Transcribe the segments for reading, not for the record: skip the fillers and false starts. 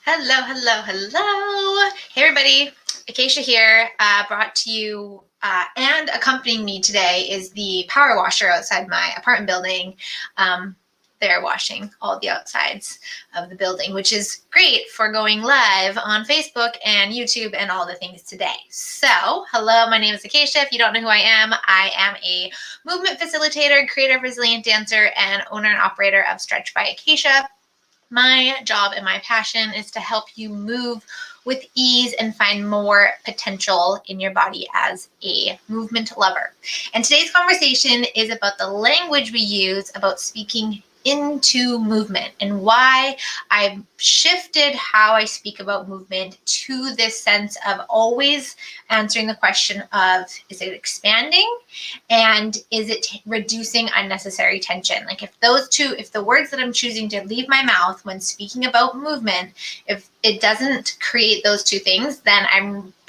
Hello, hello, hello. Hey, everybody. Akeisha here, brought to you and accompanying me today is the power washer outside my apartment building. They're washing all the outsides of the building, which is great for going live on Facebook and YouTube and all the things today. So, hello, my name is Akeisha. If you don't know who I am a movement facilitator, creative, resilient dancer, and owner and operator of Stretch by Akeisha. My job and my passion is to help you move with ease and find more potential in your body as a movement lover. And today's conversation is about the language we use about speaking into movement and why I've shifted how I speak about movement to this sense of always answering the question of, is it expanding and is it reducing unnecessary tension? Like if the words that I'm choosing to leave my mouth when speaking about movement, if it doesn't create those two things, then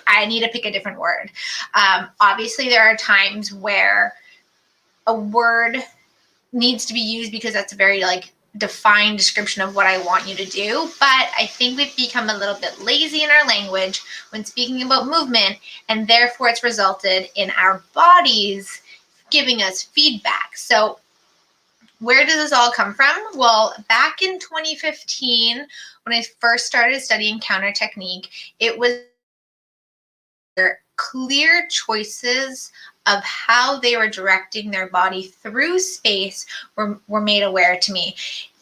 I need to pick a different word. Obviously, there are times where a word needs to be used because that's a very defined description of what I want you to do. But I think we've become a little bit lazy in our language when speaking about movement, and therefore it's resulted in our bodies giving us feedback. So where does this all come from? Well, back in 2015, when I first started studying counter technique, it was clear choices of how they were directing their body through space were made aware to me.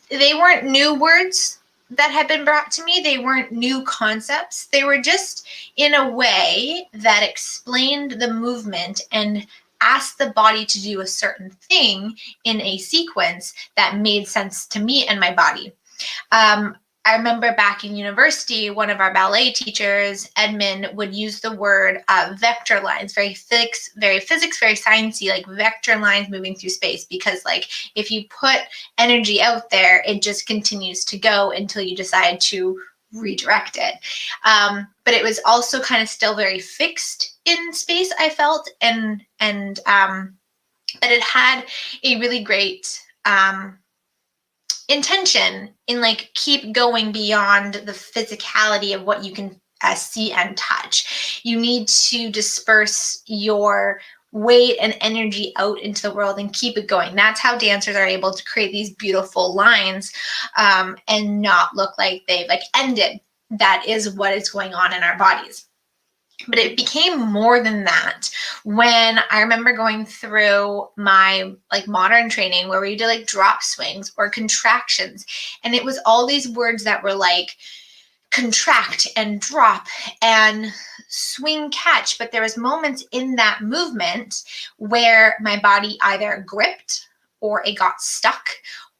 They weren't new words that had been brought to me. They weren't new concepts. They were just in a way that explained the movement and asked the body to do a certain thing in a sequence that made sense to me and my body. I remember back in university, one of our ballet teachers, Edmund, would use the word vector lines, very physics, very sciencey, like vector lines moving through space. Because if you put energy out there, it just continues to go until you decide to redirect it. But it was also kind of still very fixed in space, I felt, but it had a really great intention in keep going beyond the physicality of what you can see and touch. You need to disperse your weight and energy out into the world and keep it going. That's how dancers are able to create these beautiful lines and not look like they've ended. That is what is going on in our bodies. But it became more than that when I remember going through my modern training where we did drop swings or contractions. And it was all these words that were contract and drop and swing catch. But there was moments in that movement where my body either gripped or it got stuck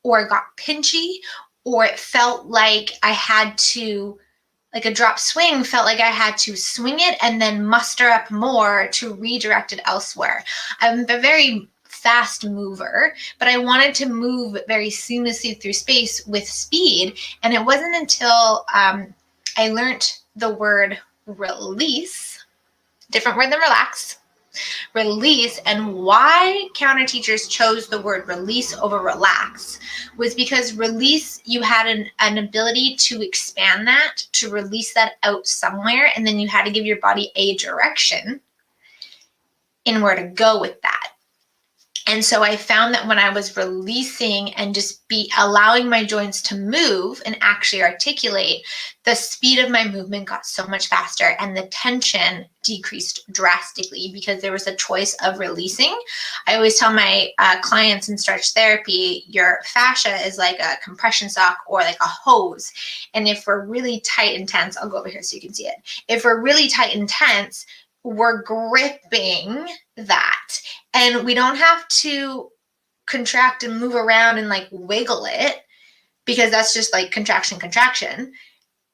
or it got pinchy or it felt like I had to, a drop swing felt like I had to swing it and then muster up more to redirect it elsewhere. I'm a very fast mover, but I wanted to move very seamlessly through space with speed. And it wasn't until I learned the word release, different word than relax, release, and why counter teachers chose the word release over relax was because release, you had an ability to expand that, to release that out somewhere, and then you had to give your body a direction in where to go with that. And so I found that when I was releasing and just allowing my joints to move and actually articulate, the speed of my movement got so much faster and the tension decreased drastically because there was a choice of releasing. I always tell my clients in stretch therapy, your fascia is like a compression sock or like a hose. And if we're really tight and tense, I'll go over here so you can see it. If we're really tight and tense, we're gripping that. And we don't have to contract and move around and wiggle it because that's just contraction.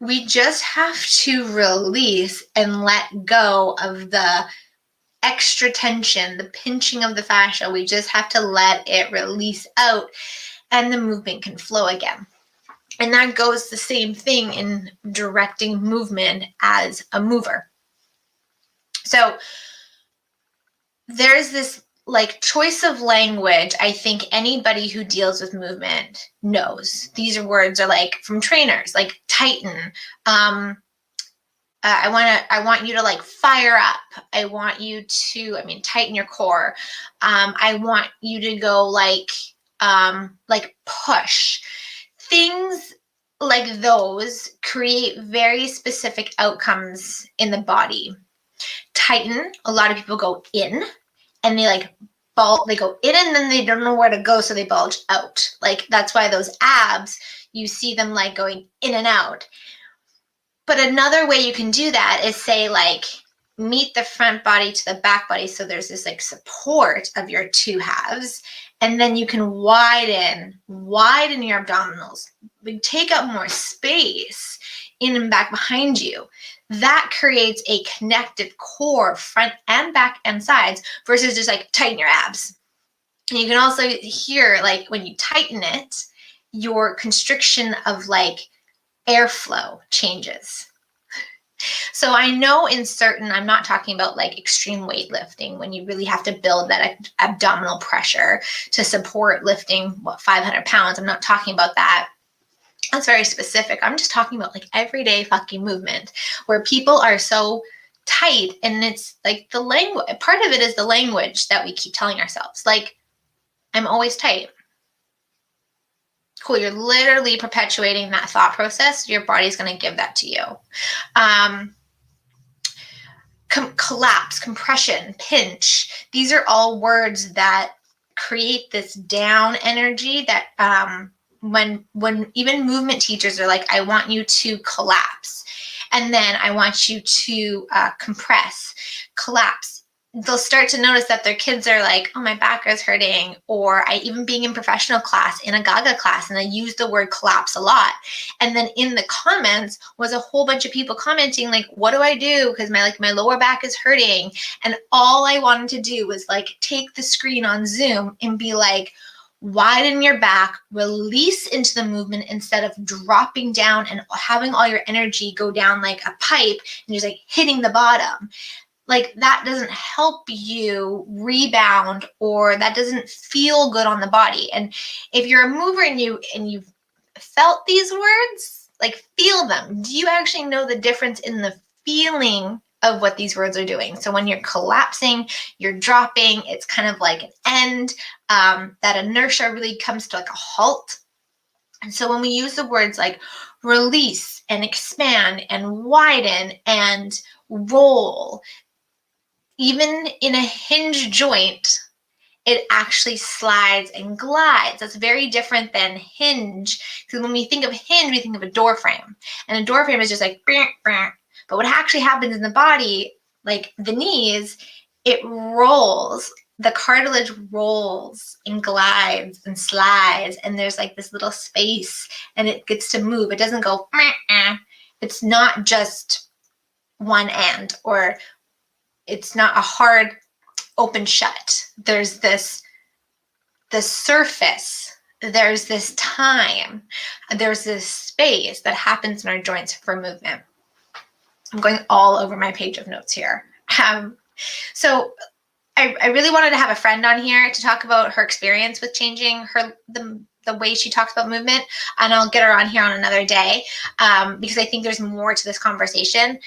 We just have to release and let go of the extra tension, the pinching of the fascia. We just have to let it release out and the movement can flow again. And that goes the same thing in directing movement as a mover. So there's this like choice of language, I think anybody who deals with movement knows. These are words are like from trainers, like tighten. I want you to like fire up. I want you to, tighten your core. I want you to go like push. Things like those create very specific outcomes in the body. Tighten, a lot of people go in and they like they go in and then they don't know where to go, so they bulge out. Like that's why those abs, you see them like going in and out. But another way you can do that is say like meet the front body to the back body, so there's this like support of your two halves, and then you can widen your abdominals, take up more space in and back behind you. That creates a connected core, front and back and sides, versus just like tighten your abs. And you can also hear like when you tighten it, your constriction of like airflow changes. So I know in certain, I'm not talking about like extreme weightlifting when you really have to build that abdominal pressure to support lifting 500 pounds. I'm not talking about that. That's very specific. I'm just talking about like everyday fucking movement where people are so tight, and it's like the language, part of it is the language that we keep telling ourselves. Like, I'm always tight. Cool, you're literally perpetuating that thought process. Your body's going to give that to you. Collapse, compression, pinch. These are all words that create this down energy that when even movement teachers are like, I want you to collapse, and then I want you to compress, collapse. They'll start to notice that their kids are like, oh, my back is hurting. Or I even being in professional class, in a Gaga class, and I use the word collapse a lot. And then in the comments was a whole bunch of people commenting like, what do I do? Because my lower back is hurting. And all I wanted to do was like take the screen on Zoom and be like, widen your back, release into the movement instead of dropping down and having all your energy go down like a pipe and just like hitting the bottom. Like that doesn't help you rebound, or that doesn't feel good on the body. And if you're a mover and you've felt these words, like feel them. Do you actually know the difference in the feeling of what these words are doing? So when you're collapsing, you're dropping, it's kind of like an end. That inertia really comes to like a halt. And so when we use the words like release and expand and widen and roll, even in a hinge joint, it actually slides and glides. That's very different than hinge. Because when we think of hinge, we think of a door frame. And a door frame is just like, bah, bah. But what actually happens in the body, like the knees, it rolls. The cartilage rolls and glides and slides. And there's like this little space and it gets to move. It doesn't go, bah, bah. It's not just one end, or it's not a hard open shut. There's the surface, there's this time, there's this space that happens in our joints for movement. I'm going all over my page of notes here. So I really wanted to have a friend on here to talk about her experience with changing the way she talks about movement, and I'll get her on here on another day because I think there's more to this conversation.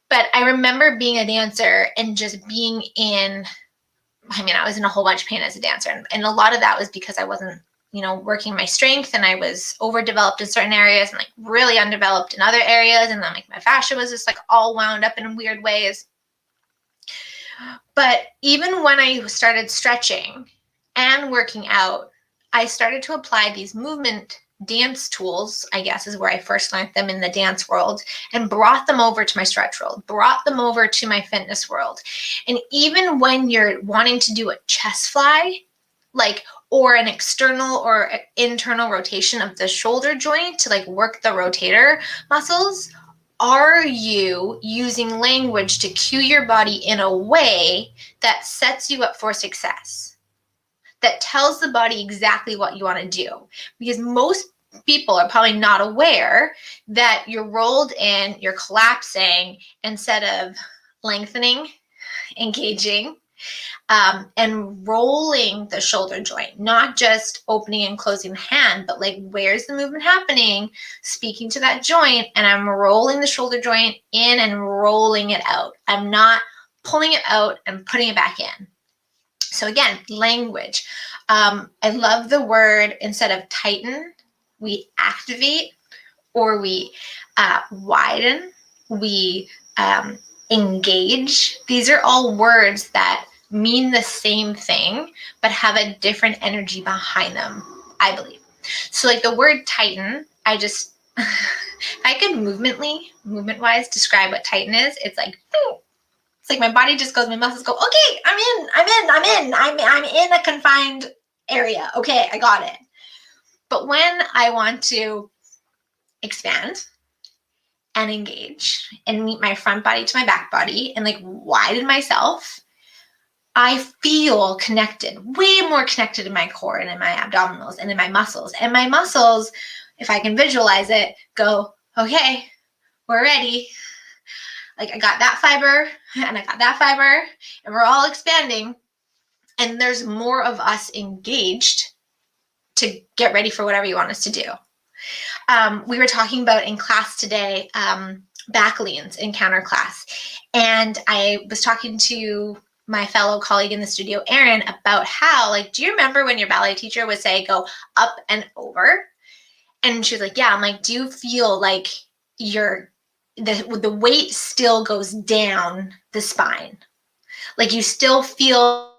But I remember being a dancer and just being I was in a whole bunch of pain as a dancer. And a lot of that was because I wasn't, working my strength, and I was overdeveloped in certain areas and like really undeveloped in other areas. And then like my fascia was just like all wound up in weird ways. But even when I started stretching and working out, I started to apply these movement dance tools, I guess is where I first learned them in the dance world, and brought them over to my stretch world, brought them over to my fitness world. And even when you're wanting to do a chest fly, or an external or internal rotation of the shoulder joint to like work the rotator muscles, are you using language to cue your body in a way that sets you up for success? That tells the body exactly what you want to do. Because most people are probably not aware that you're rolled in, you're collapsing instead of lengthening, engaging, And rolling the shoulder joint, not just opening and closing the hand, but like, where's the movement happening? Speaking to that joint, and I'm rolling the shoulder joint in and rolling it out. I'm not pulling it out and putting it back in. So again, language. I love the word, instead of tighten, we activate, or we widen, we engage. These are all words that mean the same thing, but have a different energy behind them, I believe. So like the word tighten, I just, if I could movement-wise describe what tighten is, it's like, it's like my body just goes, my muscles go, okay, I'm in a confined area. Okay, I got it. But when I want to expand and engage and meet my front body to my back body and like widen myself, I feel connected, way more connected in my core and in my abdominals and in my muscles. And my muscles, if I can visualize it, go, okay, we're ready. Like I got that fiber and I got that fiber and we're all expanding. And there's more of us engaged to get ready for whatever you want us to do. We were talking about in class today, back leans in counter class. And I was talking to my fellow colleague in the studio, Erin, about how, like, do you remember when your ballet teacher would say, go up and over? And she was like, yeah. I'm like, do you feel like the weight still goes down the spine? Like you still feel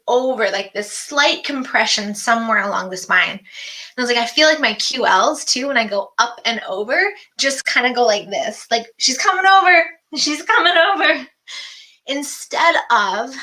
over, like this slight compression somewhere along the spine. And I was like, I feel like my QLs too, when I go up and over, just kind of go like this. Like, she's coming over. She's coming over. Instead of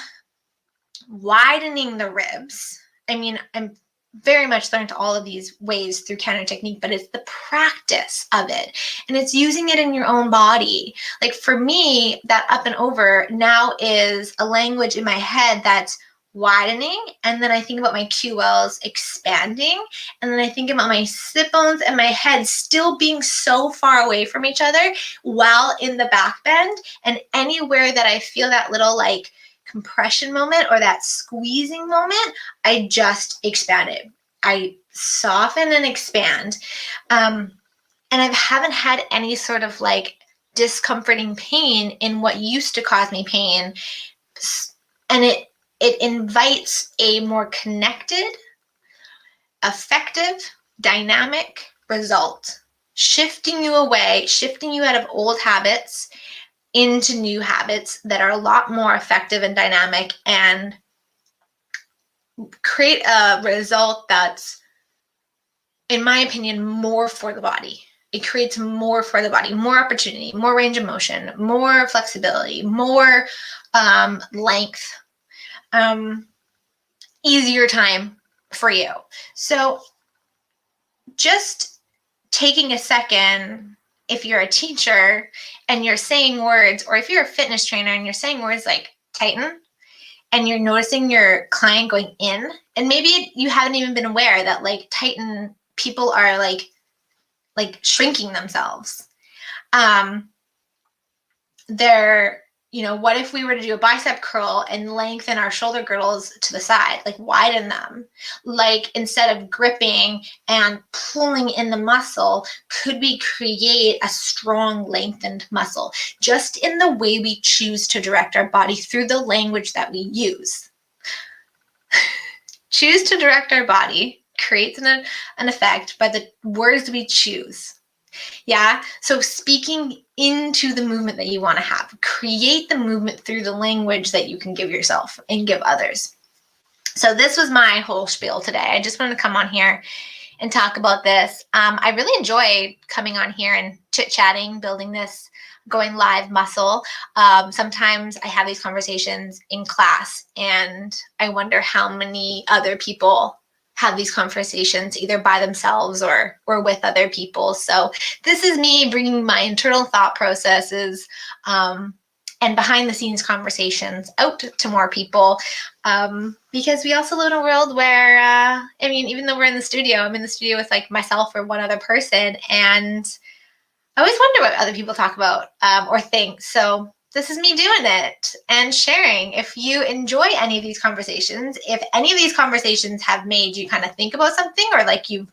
widening the ribs, I mean, I'm very much learned all of these ways through counter technique, but it's the practice of it. And it's using it in your own body. Like for me, that up and over now is a language in my head that's widening. And then I think about my QLs expanding. And then I think about my sit bones and my head still being so far away from each other while in the back bend. And anywhere that I feel that little like compression moment or that squeezing moment, I just expand it. I soften and expand. And I haven't had any sort of like discomforting pain in what used to cause me pain. And it invites a more connected, effective, dynamic result, shifting you out of old habits into new habits that are a lot more effective and dynamic, and create a result that's, in my opinion, more for the body. It creates more for the body, more opportunity, more range of motion, more flexibility, more length, easier time for you. So just taking a second, if you're a teacher and you're saying words, or if you're a fitness trainer and you're saying words like tighten, and you're noticing your client going in, and maybe you haven't even been aware that like tighten, people are like shrinking themselves. They're, what if we were to do a bicep curl and lengthen our shoulder girdles to the side, like widen them? Like instead of gripping and pulling in the muscle, could we create a strong lengthened muscle just in the way we choose to direct our body through the language that we use? Choose to direct our body creates an effect by the words we choose. Yeah. So speaking into the movement that you want to have, create the movement through the language that you can give yourself and give others. So this was my whole spiel today. I just wanted to come on here and talk about this. I really enjoy coming on here and chit-chatting, building this going live muscle. Sometimes I have these conversations in class, and I wonder how many other people have these conversations either by themselves or with other people. So this is me bringing my internal thought processes and behind the scenes conversations out to more people, because we also live in a world where, even though we're in the studio, I'm in the studio with like myself or one other person, and I always wonder what other people talk about or think. So this is me doing it and sharing. If you enjoy any of these conversations, if any of these conversations have made you kind of think about something, or like you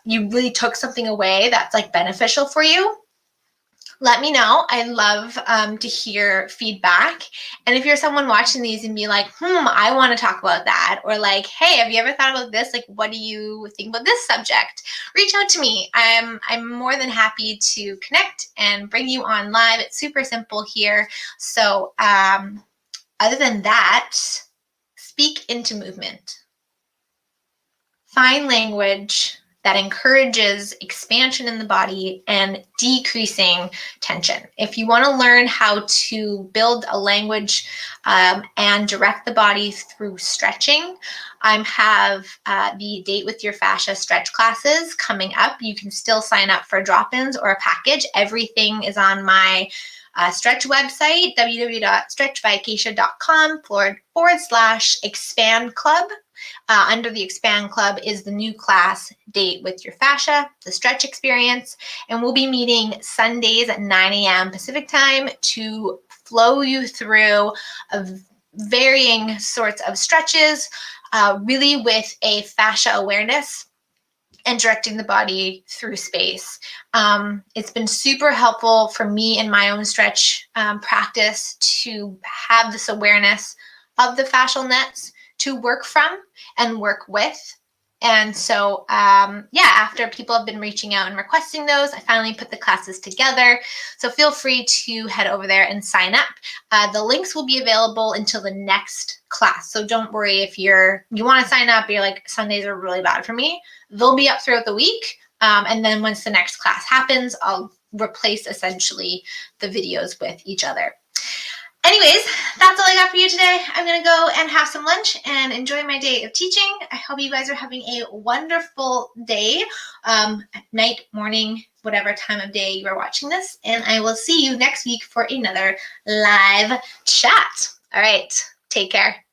really took something away that's like beneficial for you, let me know. I love to hear feedback. And if you're someone watching these and be like, I want to talk about that, or like, hey, have you ever thought about this? Like, what do you think about this subject? Reach out to me. I'm more than happy to connect and bring you on live. It's super simple here. So other than that, speak into movement. Find language that encourages expansion in the body and decreasing tension. If you want to learn how to build a language and direct the body through stretching, I have the Date with Your Fascia stretch classes coming up. You can still sign up for drop-ins or a package. Everything is on my stretch website, www.stretchbyakeisha.com/expand club. Under the Expand Club is the new class, Date with Your Fascia, the stretch experience. And we'll be meeting Sundays at 9 a.m. Pacific time to flow you through varying sorts of stretches, really with a fascia awareness and directing the body through space. It's been super helpful for me in my own stretch practice to have this awareness of the fascial nets to work from and work with. And so, after people have been reaching out and requesting those, I finally put the classes together. So feel free to head over there and sign up. The links will be available until the next class. So don't worry if you want to sign up, you're like, Sundays are really bad for me. They'll be up throughout the week. And then once the next class happens, I'll replace essentially the videos with each other. Anyways, that's all I got for you today. I'm going to go and have some lunch and enjoy my day of teaching. I hope you guys are having a wonderful day, night, morning, whatever time of day you are watching this. And I will see you next week for another live chat. All right, take care.